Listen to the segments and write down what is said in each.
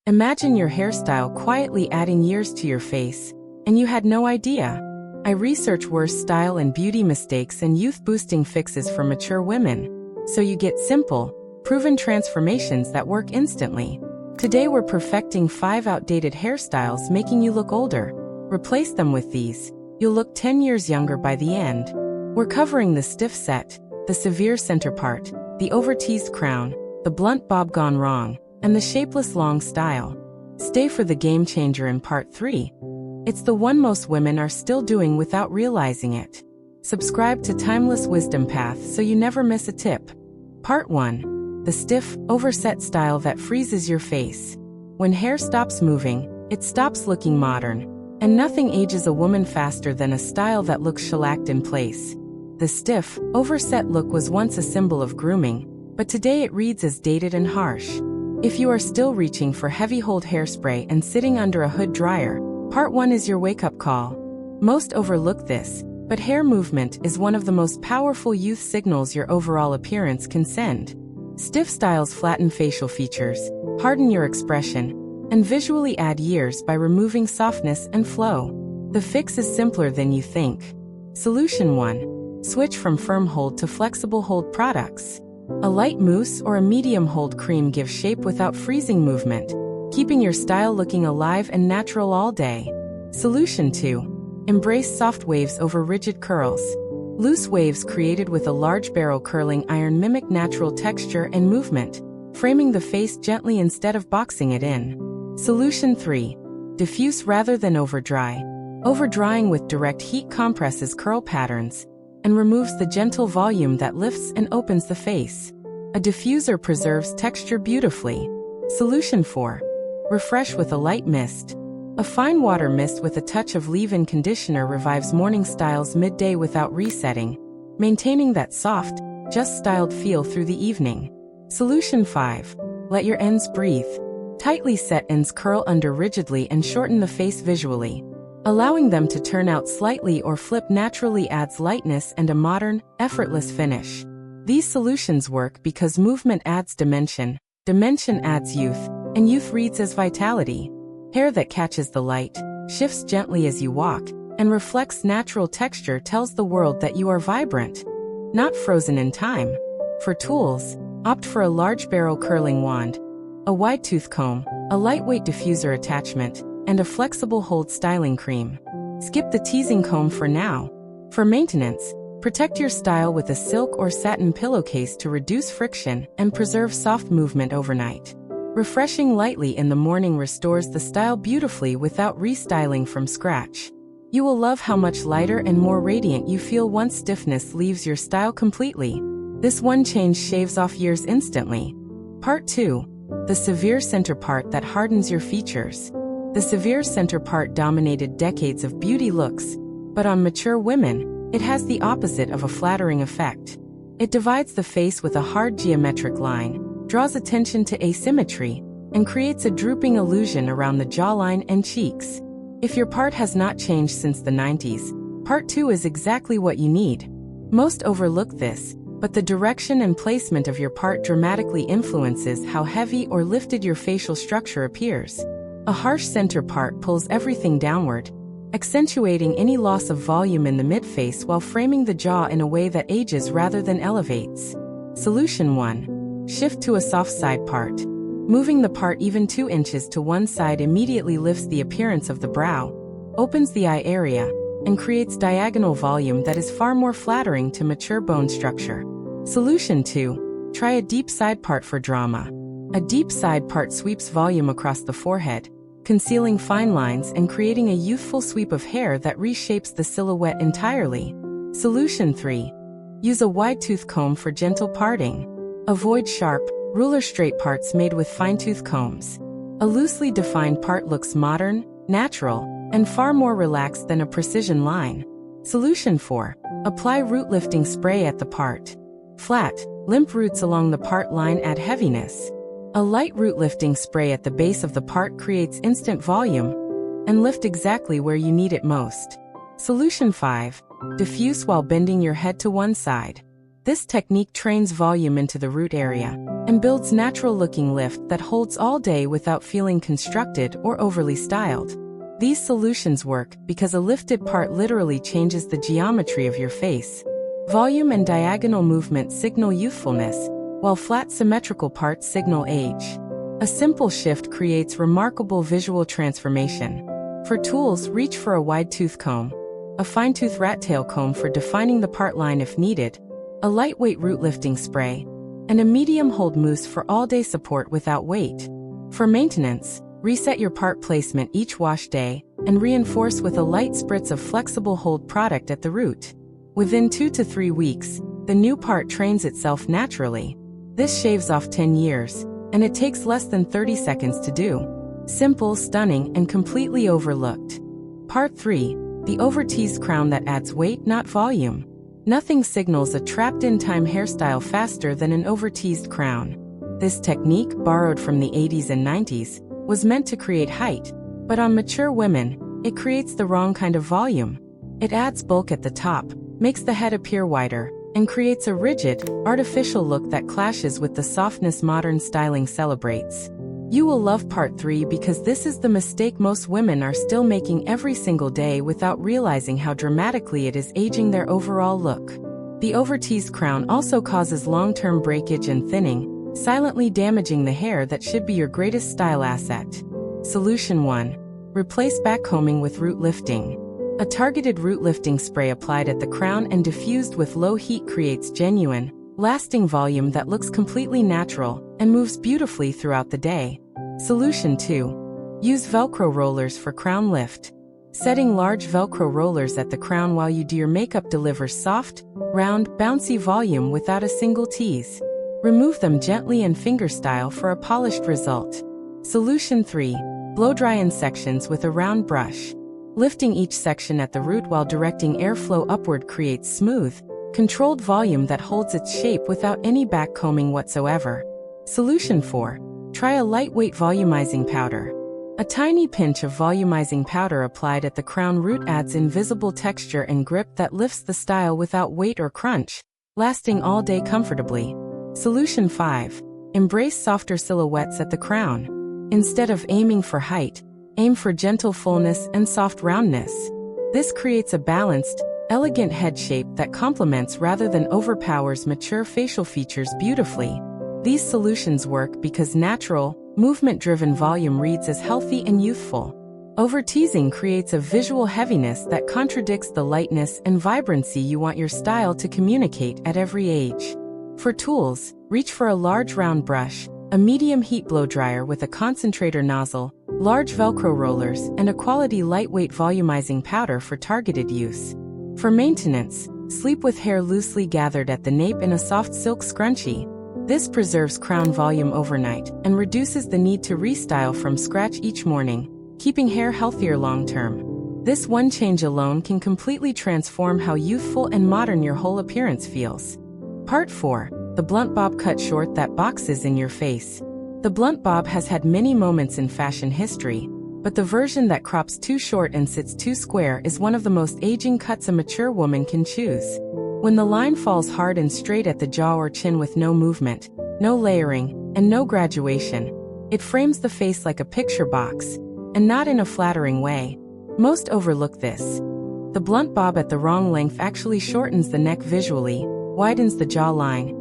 Imagine your hairstyle quietly adding years to your face, and you had no idea. I research worst style and beauty mistakes and youth-boosting fixes for mature women, so you get simple, proven transformations that work instantly. Today we're perfecting 5 outdated hairstyles making you look older. Replace them with these. You'll look 10 years younger by the end. We're covering the stiff set, the severe center part, the over-teased crown, the blunt bob gone wrong, and the shapeless long style. Stay for the game changer in part 3. It's the one most women are still doing without realizing it. Subscribe to Timeless Wisdom Path so you never miss a tip. Part 1. The stiff, overset style that freezes your face. When hair stops moving, it stops looking modern. And nothing ages a woman faster than a style that looks shellacked in place. The stiff, overset look was once a symbol of grooming, but today it reads as dated and harsh. If you are still reaching for heavy hold hairspray and sitting under a hood dryer, part 1 is your wake-up call. Most overlook this, but hair movement is one of the most powerful youth signals your overall appearance can send. Stiff styles flatten facial features, harden your expression, and visually add years by removing softness and flow. The fix is simpler than you think. Solution 1. Switch from firm hold to flexible hold products. A light mousse or a medium hold cream gives shape without freezing movement, keeping your style looking alive and natural all day. Solution 2. Embrace soft waves over rigid curls. Loose waves created with a large barrel curling iron mimic natural texture and movement, framing the face gently instead of boxing it in. Solution 3. Diffuse rather than overdry. Overdrying with direct heat compresses curl patterns and removes the gentle volume that lifts and opens the face. A diffuser preserves texture beautifully. Solution 4. Refresh with a light mist. A fine water mist with a touch of leave-in conditioner revives morning styles midday without resetting, maintaining that soft, just styled feel through the evening. Solution 5. Let your ends breathe. Tightly set ends curl under rigidly and shorten the face visually. Allowing them to turn out slightly or flip naturally adds lightness and a modern, effortless finish. These solutions work because movement adds dimension adds youth, and youth reads as vitality. Hair that catches the light, shifts gently as you walk, and reflects natural texture tells the world that you are vibrant, not frozen in time. For tools, opt for a large barrel curling wand, a wide tooth comb, a lightweight diffuser attachment, and a flexible hold styling cream. Skip the teasing comb for now. For maintenance, protect your style with a silk or satin pillowcase to reduce friction and preserve soft movement overnight. Refreshing lightly in the morning restores the style beautifully without restyling from scratch. You will love how much lighter and more radiant you feel once stiffness leaves your style completely. This one change shaves off years instantly. Part 2. The severe center part that hardens your features. The severe center part dominated decades of beauty looks, but on mature women, it has the opposite of a flattering effect. It divides the face with a hard geometric line, draws attention to asymmetry, and creates a drooping illusion around the jawline and cheeks. If your part has not changed since the 90s, part 2 is exactly what you need. Most overlook this, but the direction and placement of your part dramatically influences how heavy or lifted your facial structure appears. A harsh center part pulls everything downward, accentuating any loss of volume in the midface while framing the jaw in a way that ages rather than elevates. Solution 1. Shift to a soft side part. Moving the part even 2 inches to one side immediately lifts the appearance of the brow, opens the eye area, and creates diagonal volume that is far more flattering to mature bone structure. Solution 2. Try a deep side part for drama. A deep side part sweeps volume across the forehead, concealing fine lines and creating a youthful sweep of hair that reshapes the silhouette entirely. Solution 3. Use a wide tooth comb for gentle parting. Avoid sharp, ruler-straight parts made with fine-tooth combs. A loosely defined part looks modern, natural, and far more relaxed than a precision line. Solution 4. Apply root-lifting spray at the part. Flat, limp roots along the part line add heaviness. A light root-lifting spray at the base of the part creates instant volume and lift exactly where you need it most. Solution 5. Diffuse while bending your head to one side. This technique trains volume into the root area and builds natural-looking lift that holds all day without feeling constructed or overly styled. These solutions work because a lifted part literally changes the geometry of your face. Volume and diagonal movement signal youthfulness, while flat symmetrical parts signal age. A simple shift creates remarkable visual transformation. For tools, reach for a wide tooth comb, a fine-tooth rat tail comb for defining the part line if needed, a lightweight root lifting spray, and a medium hold mousse for all-day support without weight. For maintenance, reset your part placement each wash day and reinforce with a light spritz of flexible hold product at the root. Within 2 to 3 weeks, the new part trains itself naturally. This shaves off 10 years, and it takes less than 30 seconds to do. Simple, stunning, and completely overlooked. Part 3. The over-teased crown that adds weight, not volume. Nothing signals a trapped-in-time hairstyle faster than an over-teased crown. This technique, borrowed from the 80s and 90s, was meant to create height, but on mature women, it creates the wrong kind of volume. It adds bulk at the top, makes the head appear wider, and creates a rigid, artificial look that clashes with the softness modern styling celebrates. You will love Part 3 because this is the mistake most women are still making every single day without realizing how dramatically it is aging their overall look. The over-teased crown also causes long-term breakage and thinning, silently damaging the hair that should be your greatest style asset. Solution 1. Replace backcombing with root lifting. A targeted root lifting spray applied at the crown and diffused with low heat creates genuine, lasting volume that looks completely natural and moves beautifully throughout the day. Solution 2. Use Velcro rollers for crown lift. Setting large Velcro rollers at the crown while you do your makeup delivers soft, round, bouncy volume without a single tease. Remove them gently and fingerstyle for a polished result. Solution 3. Blow dry in sections with a round brush. Lifting each section at the root while directing airflow upward creates smooth, controlled volume that holds its shape without any backcombing whatsoever. Solution 4. Try a lightweight volumizing powder. A tiny pinch of volumizing powder applied at the crown root adds invisible texture and grip that lifts the style without weight or crunch, lasting all day comfortably. Solution 5. Embrace softer silhouettes at the crown. Instead of aiming for height, aim for gentle fullness and soft roundness. This creates a balanced, elegant head shape that complements rather than overpowers mature facial features beautifully. These solutions work because natural, movement-driven volume reads as healthy and youthful. Over-teasing creates a visual heaviness that contradicts the lightness and vibrancy you want your style to communicate at every age. For tools, reach for a large round brush, a medium heat blow dryer with a concentrator nozzle, large Velcro rollers, and a quality lightweight volumizing powder for targeted use. For maintenance, sleep with hair loosely gathered at the nape in a soft silk scrunchie. This preserves crown volume overnight and reduces the need to restyle from scratch each morning, keeping hair healthier long-term. This one change alone can completely transform how youthful and modern your whole appearance feels. Part 4. The blunt bob cut short that boxes in your face. The blunt bob has had many moments in fashion history, but the version that crops too short and sits too square is one of the most aging cuts a mature woman can choose. When the line falls hard and straight at the jaw or chin with no movement, no layering, and no graduation, it frames the face like a picture box, and not in a flattering way. Most overlook this. The blunt bob at the wrong length actually shortens the neck visually, widens the jawline,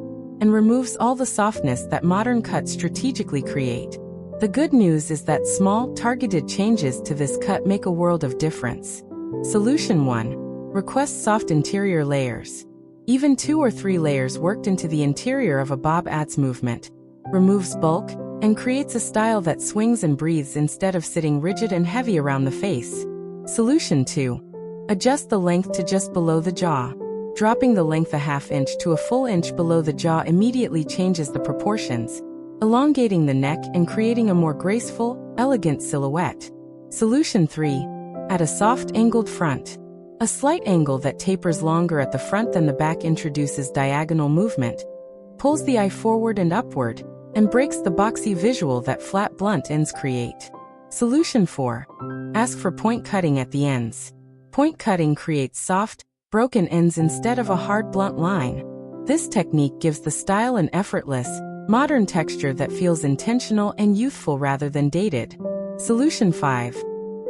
and removes all the softness that modern cuts strategically create. The good news is that small, targeted changes to this cut make a world of difference. Solution 1. Request soft interior layers. Even 2 or 3 layers worked into the interior of a bob adds movement, removes bulk, and creates a style that swings and breathes instead of sitting rigid and heavy around the face. Solution 2. Adjust the length to just below the jaw. Dropping the length a ½ inch to a full inch below the jaw immediately changes the proportions, elongating the neck and creating a more graceful, elegant silhouette. Solution 3. Add a soft angled front. A slight angle that tapers longer at the front than the back introduces diagonal movement, pulls the eye forward and upward, and breaks the boxy visual that flat blunt ends create. Solution 4. Ask for point cutting at the ends. Point cutting creates soft, broken ends instead of a hard blunt line. This technique gives the style an effortless, modern texture that feels intentional and youthful rather than dated. Solution 5.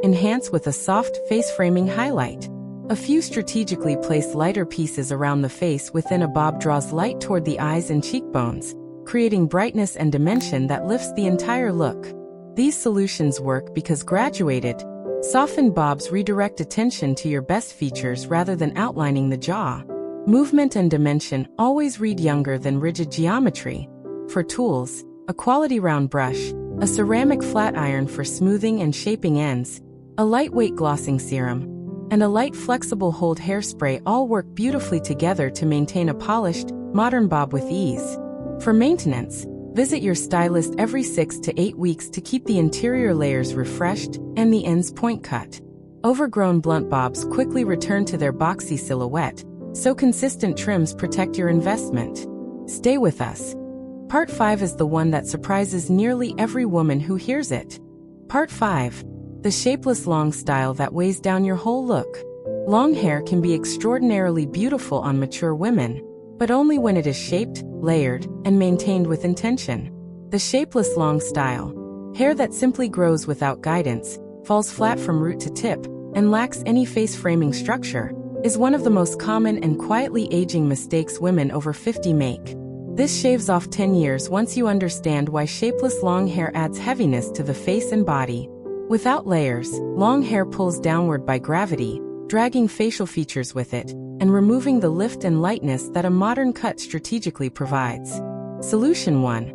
Enhance with a soft face framing highlight. A few strategically placed lighter pieces around the face within a bob draws light toward the eyes and cheekbones, creating brightness and dimension that lifts the entire look. These solutions work because graduated, softened bobs redirect attention to your best features rather than outlining the jaw. Movement and dimension always read younger than rigid geometry. For tools, a quality round brush, a ceramic flat iron for smoothing and shaping ends, a lightweight glossing serum, and a light flexible hold hairspray all work beautifully together to maintain a polished, modern bob with ease. For maintenance, visit your stylist every 6 to 8 weeks to keep the interior layers refreshed and the ends point cut. Overgrown blunt bobs quickly return to their boxy silhouette, so consistent trims protect your investment. Stay with us. Part 5 is the one that surprises nearly every woman who hears it. Part 5. The shapeless long style that weighs down your whole look. Long hair can be extraordinarily beautiful on mature women, but only when it is shaped, layered, and maintained with intention. The shapeless long style. Hair that simply grows without guidance, falls flat from root to tip, and lacks any face framing structure, is one of the most common and quietly aging mistakes women over 50 make. This shaves off 10 years once you understand why shapeless long hair adds heaviness to the face and body. Without layers, long hair pulls downward by gravity, dragging facial features with it, and removing the lift and lightness that a modern cut strategically provides. Solution 1.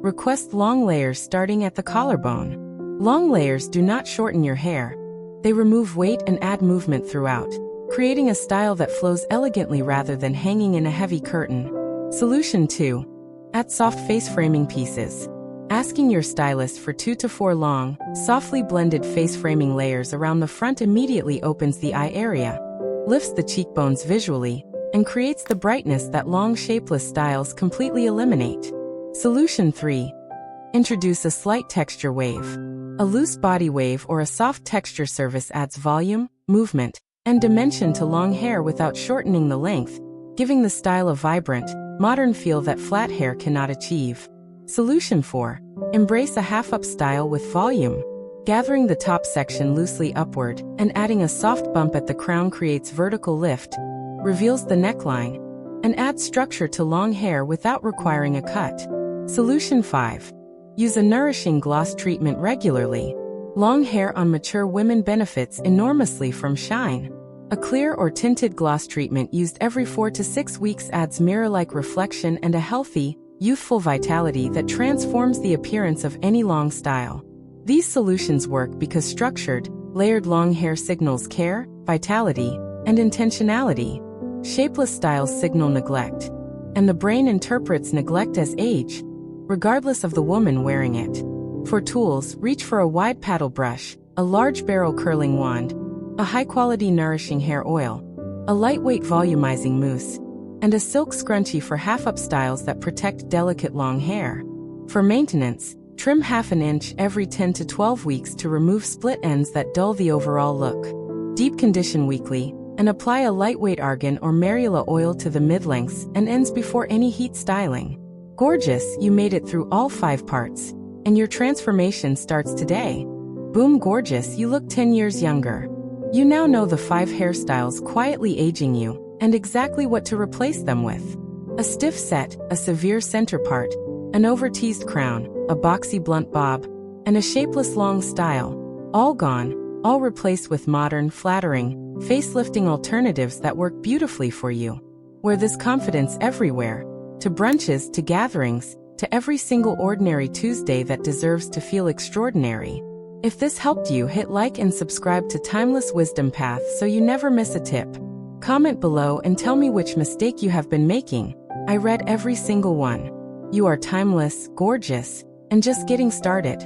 Request long layers starting at the collarbone. Long layers do not shorten your hair. They remove weight and add movement throughout, creating a style that flows elegantly rather than hanging in a heavy curtain. Solution 2. Add soft face framing pieces. Asking your stylist for 2 to 4 long, softly blended face framing layers around the front immediately opens the eye area, lifts the cheekbones visually, and creates the brightness that long shapeless styles completely eliminate. Solution 3. Introduce a slight texture wave. A loose body wave or a soft texture service adds volume, movement, and dimension to long hair without shortening the length, giving the style a vibrant, modern feel that flat hair cannot achieve. Solution 4. Embrace a half-up style with volume. Gathering the top section loosely upward and adding a soft bump at the crown creates vertical lift, reveals the neckline, and adds structure to long hair without requiring a cut. Solution 5. Use a nourishing gloss treatment regularly. Long hair on mature women benefits enormously from shine. A clear or tinted gloss treatment used every 4 to 6 weeks adds mirror-like reflection and a healthy, youthful vitality that transforms the appearance of any long style. These solutions work because structured, layered long hair signals care, vitality, and intentionality. Shapeless styles signal neglect, and the brain interprets neglect as age, regardless of the woman wearing it. For tools, reach for a wide paddle brush, a large barrel curling wand, a high-quality nourishing hair oil, a lightweight volumizing mousse, and a silk scrunchie for half-up styles that protect delicate long hair. For maintenance, trim half an inch every 10 to 12 weeks to remove split ends that dull the overall look. Deep condition weekly, and apply a lightweight argan or marula oil to the mid-lengths and ends before any heat styling. Gorgeous, you made it through all 5 parts, and your transformation starts today. Boom gorgeous, you look 10 years younger. You now know the 5 hairstyles quietly aging you, and exactly what to replace them with. A stiff set, a severe center part, an over-teased crown, a boxy blunt bob, and a shapeless long style. All gone, all replaced with modern, flattering, face-lifting alternatives that work beautifully for you. Wear this confidence everywhere, to brunches, to gatherings, to every single ordinary Tuesday that deserves to feel extraordinary. If this helped you, hit like and subscribe to Timeless Wisdom Path so you never miss a tip. Comment below and tell me which mistake you have been making. I read every single one. You are timeless, gorgeous, and just getting started.